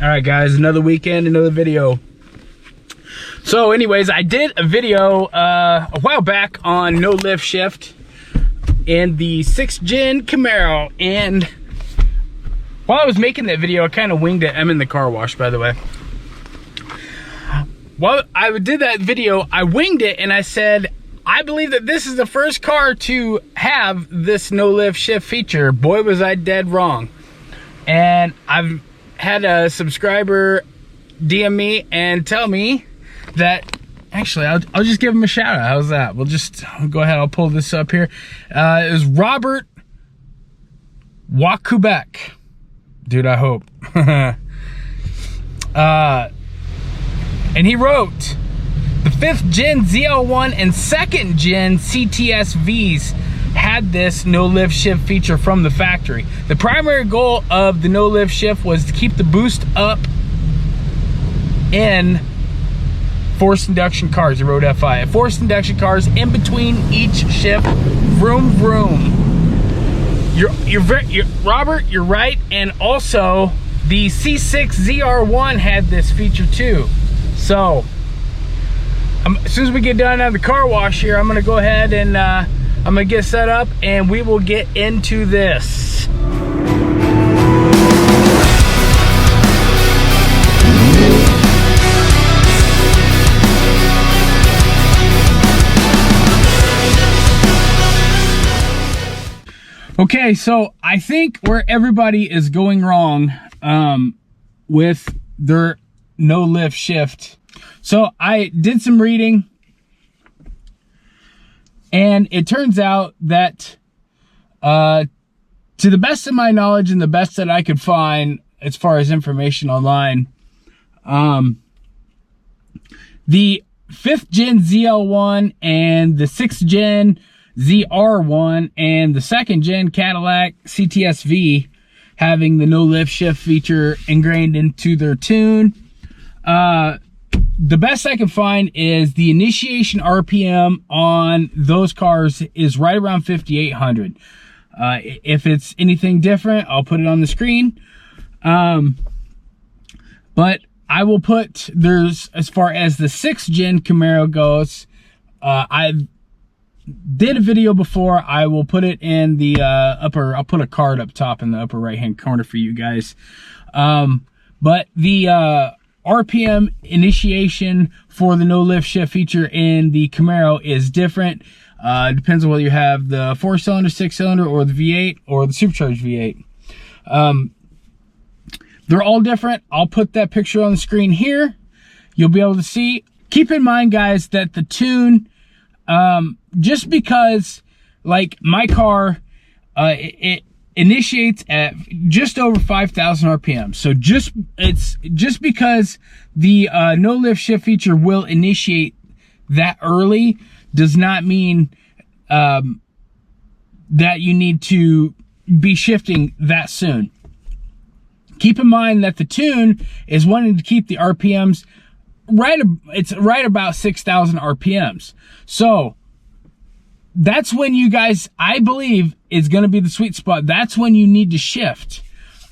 All right, guys, another weekend, another video. So anyways, I did a video a while back on no lift shift in the 6th gen Camaro, and while I was making that video, I kind of winged it. I'm in the car wash, by the way. While I did that video, I winged it and I said, I believe that this is the first car to have this no lift shift feature. Boy, was I dead wrong. And I've had a subscriber DM me and tell me that, actually, I'll just give him a shout out. How's that? I'll go ahead, I'll pull this up here. It was Robert Wakubek. Dude, I hope. And he wrote, the 5th gen ZL1 and 2nd gen CTS-Vs had this no lift shift feature from the factory. The primary goal of the no lift shift was to keep the boost up in forced induction cars. He wrote FI. Forced induction cars in between each shift. Vroom vroom. Robert, you're right. And also the C6 ZR1 had this feature too. So as soon as we get done out of the car wash here, I'm gonna go ahead and I'm gonna get set up and we will get into this. Okay, so I think where everybody is going wrong with their no lift shift. So I did some reading, and it turns out that to the best of my knowledge and the best that I could find as far as information online, the 5th gen ZL1 and the 6th gen ZR1 and the 2nd gen Cadillac CTS-V having the no lift shift feature ingrained into their tune. The best I can find is the initiation RPM on those cars is right around 5,800. If it's anything different, I'll put it on the screen. But I will put, as far as the 6th gen Camaro goes, I did a video before. I will put it in the I'll put a card up top in the upper right hand corner for you guys. But the RPM initiation for the no lift shift feature in the Camaro is different. Depends on whether you have the 4-cylinder, 6-cylinder, or the V8 or the supercharged V8. They're all different. I'll put that picture on the screen here. You'll be able to see. Keep in mind, guys, that the tune, just because, like my car, it initiates at just over 5,000 RPM. So it's just because the no lift shift feature will initiate that early does not mean that you need to be shifting that soon. Keep in mind that the tune is wanting to keep the RPMs it's right about 6,000 RPMs. So that's when you guys, I believe, is going to be the sweet spot. That's when you need to shift.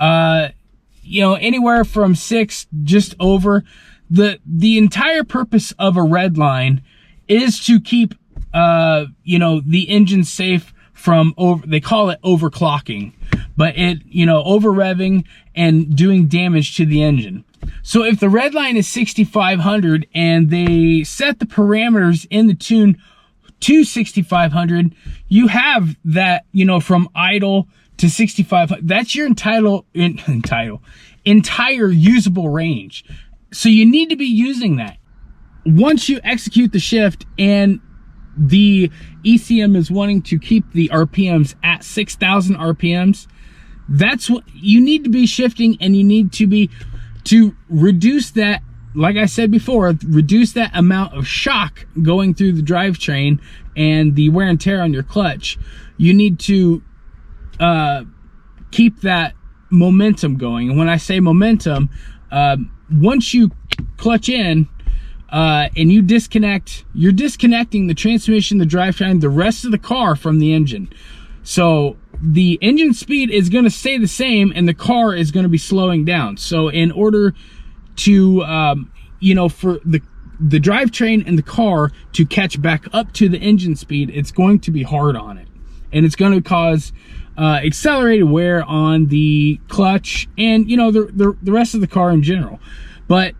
You know, anywhere from 6 just over. The entire purpose of a red line is to keep you know, the engine safe from they call it overclocking, but it, you know, over revving and doing damage to the engine. So if the red line is 6,500 and they set the parameters in the tune to 6,500, you have that, you know, from idle to 6,500. That's your entire usable range. So you need to be using that. Once you execute the shift and the ECM is wanting to keep the RPMs at 6,000 RPMs, that's what you need to be shifting, and you need to reduce that, like I said before, reduce that amount of shock going through the drivetrain and the wear and tear on your clutch. You need to keep that momentum going. And when I say momentum, once you clutch in and you disconnect, you're disconnecting the transmission, the drivetrain, the rest of the car from the engine. So the engine speed is going to stay the same and the car is going to be slowing down. So in order to, you know, for the drivetrain and the car to catch back up to the engine speed, it's going to be hard on it. And it's going to cause accelerated wear on the clutch and, you know, the rest of the car in general. But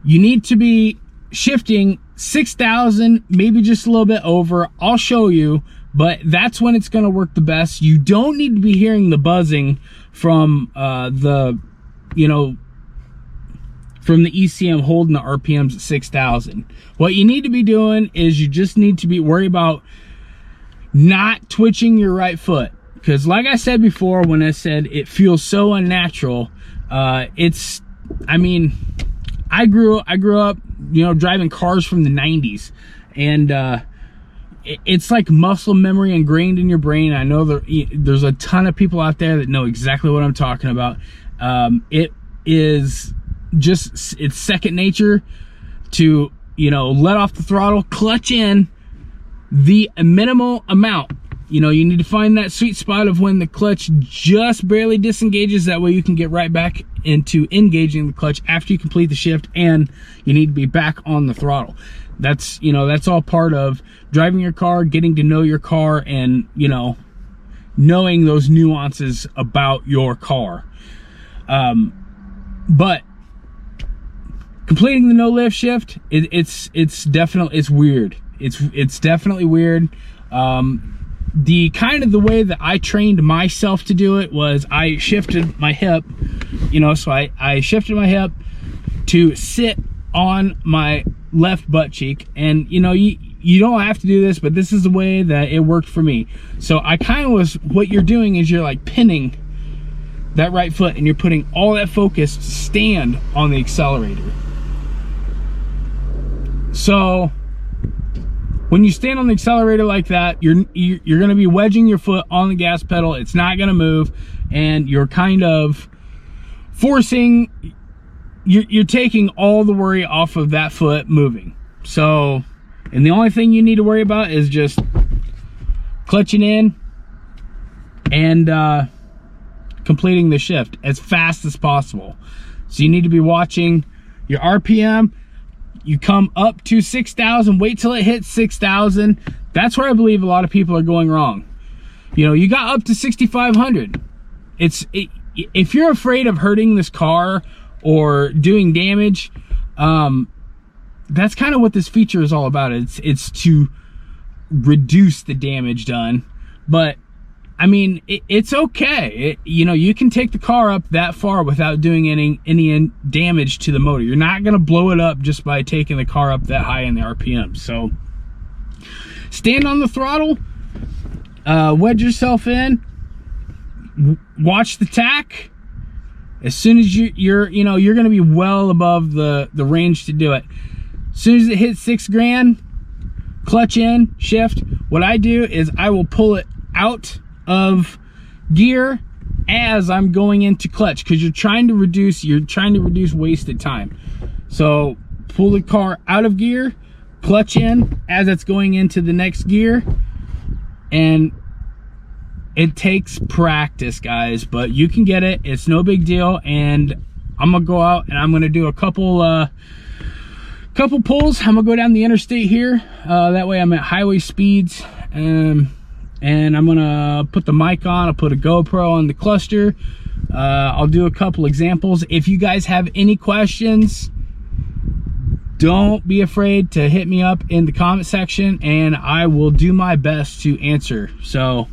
you need to be shifting 6,000, maybe just a little bit over. I'll show you, but that's when it's going to work the best. You don't need to be hearing the buzzing from you know, from the ECM holding the RPMs at 6,000. What you need to be doing is you just need to be worried about not twitching your right foot. Because like I said before, when I said it feels so unnatural, I mean, I grew up, you know, driving cars from the 90s, and it's like muscle memory ingrained in your brain. I know there's a ton of people out there that know exactly what I'm talking about. It is just, it's second nature to, you know, let off the throttle, clutch in the minimal amount. You know, you need to find that sweet spot of when the clutch just barely disengages. That way you can get right back into engaging the clutch after you complete the shift, and you need to be back on the throttle. That's, you know, that's all part of driving your car, getting to know your car, and, you know, knowing those nuances about your car. But completing the no lift shift, it's definitely, it's weird. It's definitely weird. The kind of the way that I trained myself to do it was I shifted my hip, you know, so I shifted my hip to sit on my left butt cheek. And, you know, you don't have to do this, but this is the way that it worked for me. So I kind of was, what you're doing is you're like pinning that right foot and you're putting all that focus to stand on the accelerator. So when you stand on the accelerator like that, you're going to be wedging your foot on the gas pedal. It's not going to move, and you're kind of forcing, you're taking all the worry off of that foot moving. So, and the only thing you need to worry about is just clutching in and completing the shift as fast as possible. So you need to be watching your RPM. You come up to 6,000, wait till it hits 6,000. That's where I believe a lot of people are going wrong. You know, you got up to 6,500. If you're afraid of hurting this car or doing damage, that's kind of what this feature is all about. It's to reduce the damage done. But I mean, it's okay. You know, you can take the car up that far without doing any damage to the motor. You're not going to blow it up just by taking the car up that high in the RPM. So stand on the throttle, wedge yourself in, watch the tach. As soon as you're going to be well above the range to do it. As soon as it hits 6 grand, clutch in, shift. What I do is I will pull it out of gear as I'm going into clutch, because you're trying to reduce wasted time. So pull the car out of gear, clutch in as it's going into the next gear, and it takes practice, guys, but you can get it. It's no big deal. And I'm gonna go out and I'm gonna do a couple pulls. I'm gonna go down the interstate here, that way I'm at highway speeds. And I'm gonna put the mic on. I'll put a GoPro on the cluster. I'll do a couple examples. If you guys have any questions, don't be afraid to hit me up in the comment section, and I will do my best to answer. So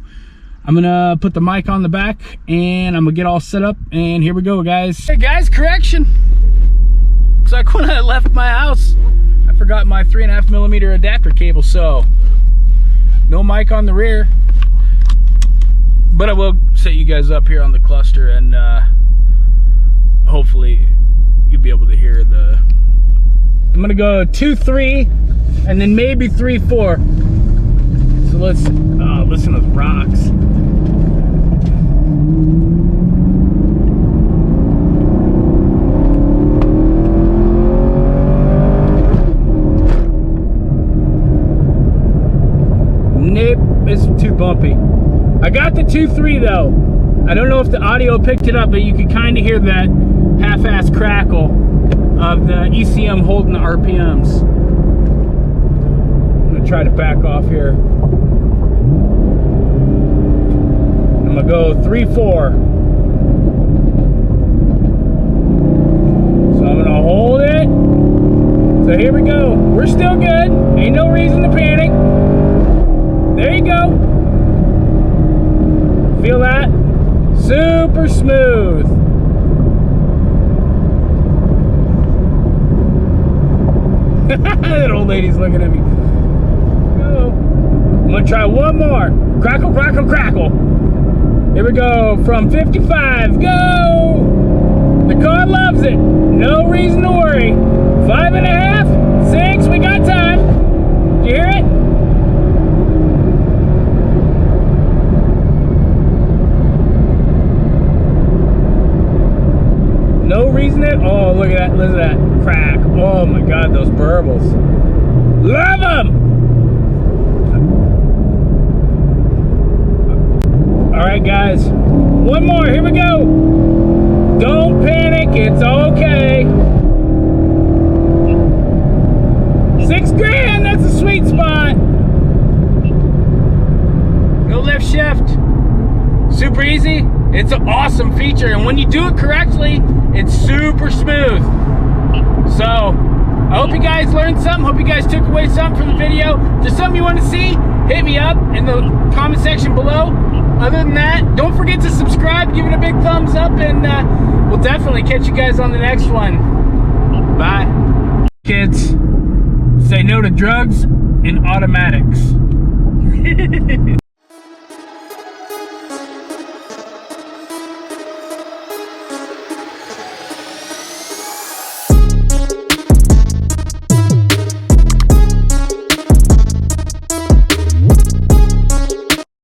I'm gonna put the mic on the back and I'm gonna get all set up, and here we go, guys. Hey guys, correction. Looks like when I left my house, I forgot my 3.5mm adapter cable, so no mic on the rear, but I will set you guys up here on the cluster, and hopefully you'll be able to hear the, I'm gonna go 2-3 and then maybe 3-4. So let's listen to the rocks. Nope, it's too bumpy. I got the 2.3 though. I don't know if the audio picked it up, but you could kind of hear that half-ass crackle of the ECM holding the RPMs. I'm gonna try to back off here. I'm gonna go 3-4. So I'm gonna hold it. So here we go. We're still good. Ain't no reason to panic. There you go. Feel that? Super smooth. That old lady's looking at me. Go. I'm gonna try one more. Crackle, crackle, crackle. Here we go. From 55. Go! The car loves it. No reason to worry. 5.5, 6. We got time. Did you hear it? No reason at all. Look at that. Listen to that crack. Oh my God, those burbles. Love them. All right, guys. One more. Here we go. Don't panic. It's okay. $6,000. That's a sweet spot. No lift shift. Super easy. It's an awesome feature, and when you do it correctly, it's super smooth. So I hope you guys learned something. Hope you guys took away something from the video. If there's something you want to see, hit me up in the comment section below. Other than that, don't forget to subscribe, give it a big thumbs up, and we'll definitely catch you guys on the next one. Bye. Kids, say no to drugs and automatics.